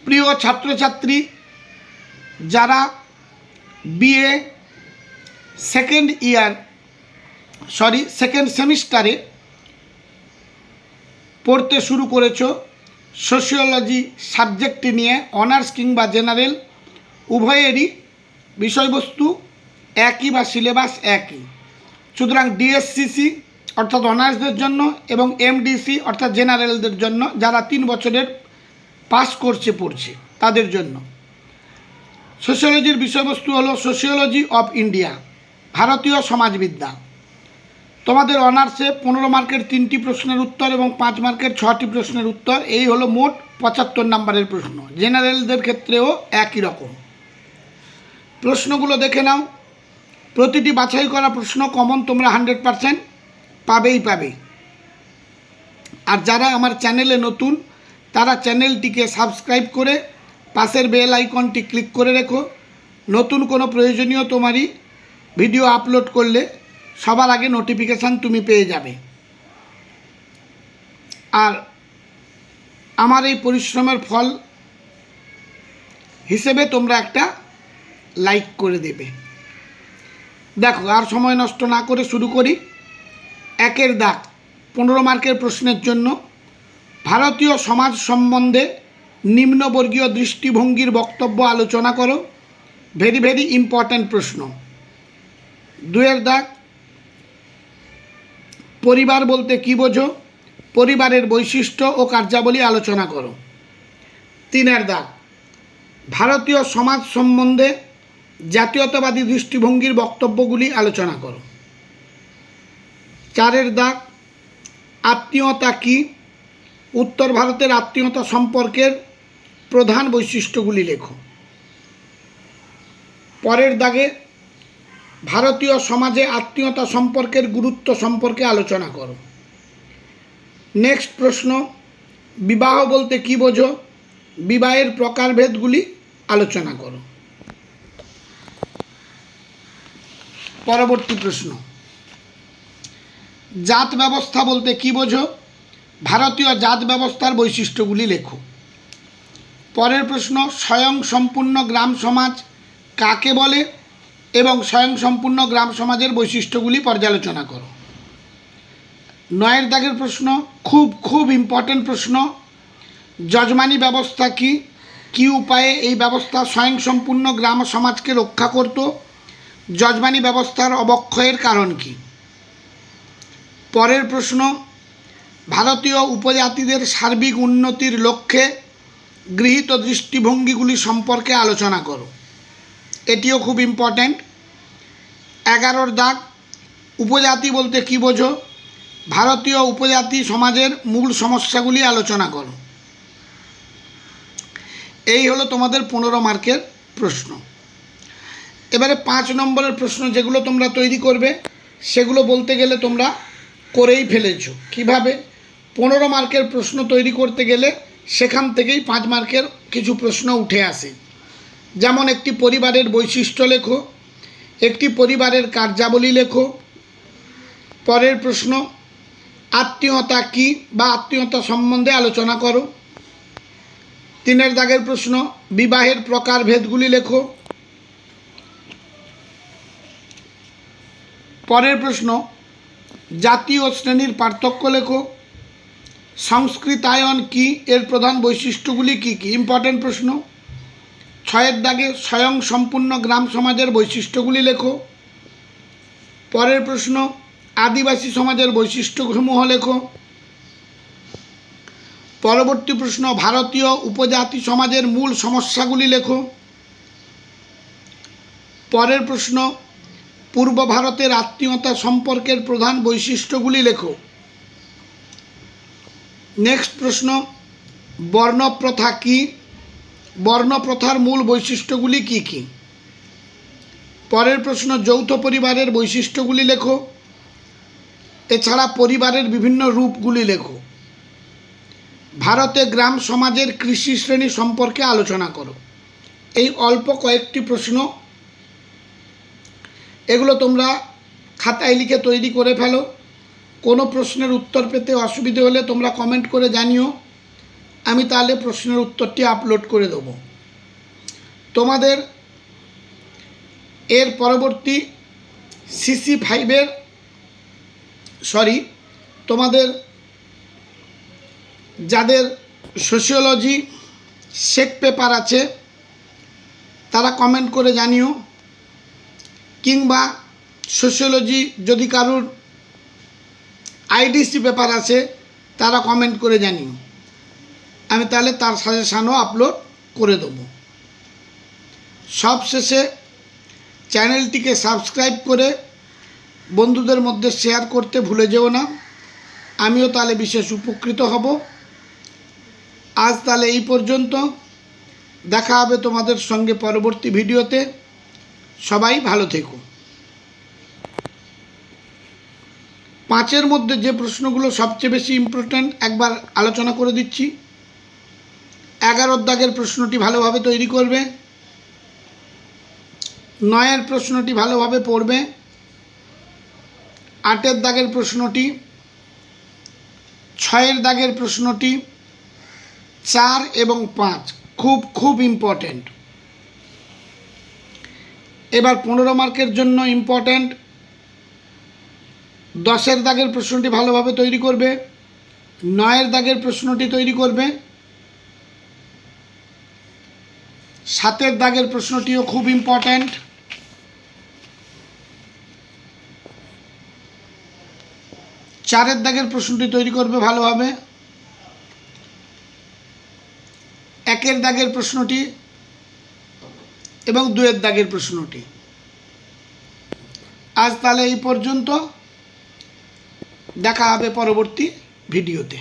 প্রিয় ছাত্রছাত্রী, যারা বিএ সেকেন্ড সেমিস্টারে পড়তে শুরু করেছো, সোশিওলজি সাবজেক্টটি নিয়ে অনার্স কিংবা জেনারেল উভয়েরই বিষয়বস্তু একই বা সিলেবাস একই। সুতরাং ডিএসসিসি অর্থাৎ অনার্সদের জন্য এবং এমডিসি অর্থাৎ জেনারেলদের জন্য, যারা 3 বছরের পাস কোর্সে পড়ছে তাদের জন্য সোশিওলজির বিষয়বস্তু হলো সোশিওলজি অফ ইন্ডিয়া, ভারতীয় সমাজবিদ্যা। তোমাদের অনার্সে 15 মার্কের 3টি প্রশ্নের উত্তর এবং 5 মার্কের 6টি প্রশ্নের উত্তর, এই হলো মোট 75 নম্বরের প্রশ্ন। জেনারেলদের ক্ষেত্রেও একই রকম। প্রশ্নগুলো দেখে নাও। প্রতিটি বাছাই করা প্রশ্ন কমন, তোমরা 100% পাবে। আর যারা আমার চ্যানেলে নতুন, তারা চ্যানেলটিকে সাবস্ক্রাইব করে পাশের বেল আইকনটি ক্লিক করে রেখো। নতুন কোনো প্রয়োজনীয় তোমারই ভিডিও আপলোড করলে সবার আগে নোটিফিকেশান তুমি পেয়ে যাবে। আর আমার এই পরিশ্রমের ফল হিসেবে তোমরা একটা লাইক করে দেবে। দেখো, আর সময় নষ্ট না করে শুরু করি। 1 দাগ 15 মার্কের প্রশ্নের জন্য ভারতীয় সমাজ সম্বন্ধে নিম্নবর্গীয় দৃষ্টিভঙ্গির বক্তব্য আলোচনা করো। ভেরি ইম্পর্ট্যান্ট প্রশ্ন। 2 দাগ পরিবার বলতে কী বোঝো, পরিবারের বৈশিষ্ট্য ও কার্যাবলী আলোচনা করো। 3 দাগ ভারতীয় সমাজ সম্বন্ধে জাতীয়তাবাদী দৃষ্টিভঙ্গির বক্তব্যগুলি আলোচনা করো। 4 দাগ আত্মীয়তা কী, উত্তর ভারতের আত্মীয়তা সম্পর্কের প্রধান বৈশিষ্ট্যগুলি লেখো। পরের দাগে ভারতীয় সমাজে আত্মীয়তা সম্পর্কের গুরুত্ব সম্পর্কে আলোচনা করো। নেক্সট প্রশ্ন, বিবাহ বলতে কী বোঝো, বিবাহের প্রকারভেদগুলি আলোচনা করো। পরবর্তী প্রশ্ন, জাত ব্যবস্থা বলতে কী বোঝো, ভারতীয় জাত ব্যবস্থার বৈশিষ্ট্যগুলি লেখো। পরের প্রশ্ন, স্বয়ংসম্পূর্ণ গ্রাম সমাজ কাকে বলে এবং স্বয়ংসম্পূর্ণ গ্রাম সমাজের বৈশিষ্ট্যগুলি পর্যালোচনা করো। 9 দাগের প্রশ্ন, খুব ইম্পর্ট্যান্ট প্রশ্ন, যজমানি ব্যবস্থা কি, কী উপায়ে এই ব্যবস্থা স্বয়ংসম্পূর্ণ গ্রাম সমাজকে রক্ষা করত, যজমানি ব্যবস্থার অবক্ষয়ের কারণ কি। পরের প্রশ্ন, ভারতীয় উপজাতিদের সার্বিক উন্নতির লক্ষ্যে গৃহীত দৃষ্টিভঙ্গিগুলি সম্পর্কে আলোচনা করো। এটিও খুব ইম্পর্ট্যান্ট। 11 দাগ উপজাতি বলতে কী বোঝো, ভারতীয় উপজাতি সমাজের মূল সমস্যাগুলি আলোচনা করো। এই হলো তোমাদের 15 মার্কের প্রশ্ন। এবারে 5 নম্বরের প্রশ্ন যেগুলো তোমরা তৈরি করবে, সেগুলো বলতে গেলে তোমরা করেই ফেলেছো। কিভাবে? 15 মার্কের প্রশ্ন তৈরি করতে গেলে সেখান থেকেই 5 মার্কের কিছু প্রশ্ন উঠে আসে। যেমন একটি পরিবারের বৈশিষ্ট্য লেখো, একটি পরিবারের কার্যাবলী লেখো। পরের প্রশ্ন, আত্মীয়তা কী বা আত্মীয়তা সম্বন্ধে আলোচনা করো। 3 দাগের প্রশ্ন, বিবাহের প্রকারভেদগুলি লেখো। পরের প্রশ্ন, জাতি ও শ্রেণীর পার্থক্য লেখো। সংস্কৃতায়ন কী, এর প্রধান বৈশিষ্ট্যগুলি কী কী, ইম্পর্ট্যান্ট প্রশ্ন। 6 দাগে স্বয়ংসম্পূর্ণ গ্রাম সমাজের বৈশিষ্ট্যগুলি লেখো। পরের প্রশ্ন, আদিবাসী সমাজের বৈশিষ্ট্যসমূহ লেখো। পরবর্তী প্রশ্ন, ভারতীয় উপজাতি সমাজের মূল সমস্যাগুলি লেখো। পরের প্রশ্ন, পূর্ব ভারতের আত্মীয়তা সম্পর্কের প্রধান বৈশিষ্ট্যগুলি লেখো। নেক্সট প্রশ্ন, বর্ণপ্রথা কী, বর্ণপ্রথার মূল বৈশিষ্ট্যগুলি কী কী। পরের প্রশ্ন, যৌথ পরিবারের বৈশিষ্ট্যগুলি লেখো। এছাড়া পরিবারের বিভিন্ন রূপগুলি লেখো। ভারতে গ্রাম সমাজের কৃষি শ্রেণী সম্পর্কে আলোচনা করো। এই অল্প কয়েকটি প্রশ্ন, এগুলো তোমরা খাতায় লিখে তৈরি করে ফেলো। কোনো প্রশ্নের উত্তর পেতে অসুবিধে হলে তোমরা কমেন্ট করে জানিও। আমি তাহলে প্রশ্নের উত্তরটি আপলোড করে দেব। তোমাদের এর পরবর্তী CC5 তোমাদের যাদের সোশিওলজি সেক পেপার আছে তারা কমেন্ট করে জানিও, কিংবা সোশিওলজি যদি কারুর IDC পেপার আছে তারা কমেন্ট করে জানিও, আমি তাহলে তার সাজেশানও আপলোড করে দেব। সবশেষে চ্যানেলটিকে সাবস্ক্রাইব করে বন্ধুদের মধ্যে শেয়ার করতে ভুলে যেও না, আমিও তাহলে বিশেষ উপকৃত হব। আজ তাহলে এই পর্যন্ত, দেখা হবে তোমাদের সঙ্গে পরবর্তী ভিডিওতে। সবাই ভালো থেকো। 5 মধ্যে যে প্রশ্নগুলো সবচেয়ে বেশি ইম্পর্ট্যান্ট একবার আলোচনা করে দিচ্ছি। 11 দাগের প্রশ্নটি ভালোভাবে তৈরি করবে, 9 প্রশ্নটি ভালোভাবে পড়বে, 8 দাগের প্রশ্নটি, 6 দাগের প্রশ্নটি, 4 এবং 5 খুব ইম্পর্ট্যান্ট। এবার 15 মার্কের জন্য ইম্পর্ট্যান্ট 10 দাগের প্রশ্নটি ভালোভাবে তৈরি করবে, 9 দাগের প্রশ্নটি তৈরি করবে, 7 দাগের প্রশ্নটিও খুব ইম্পর্ট্যান্ট, 4 দাগের প্রশ্নটি তৈরি করবে ভালোভাবে, 1 দাগের প্রশ্নটি এবং 2 দাগের প্রশ্নটি। আজ তাহলে এই পর্যন্ত, দেখা হবে পরবর্তী ভিডিওতে।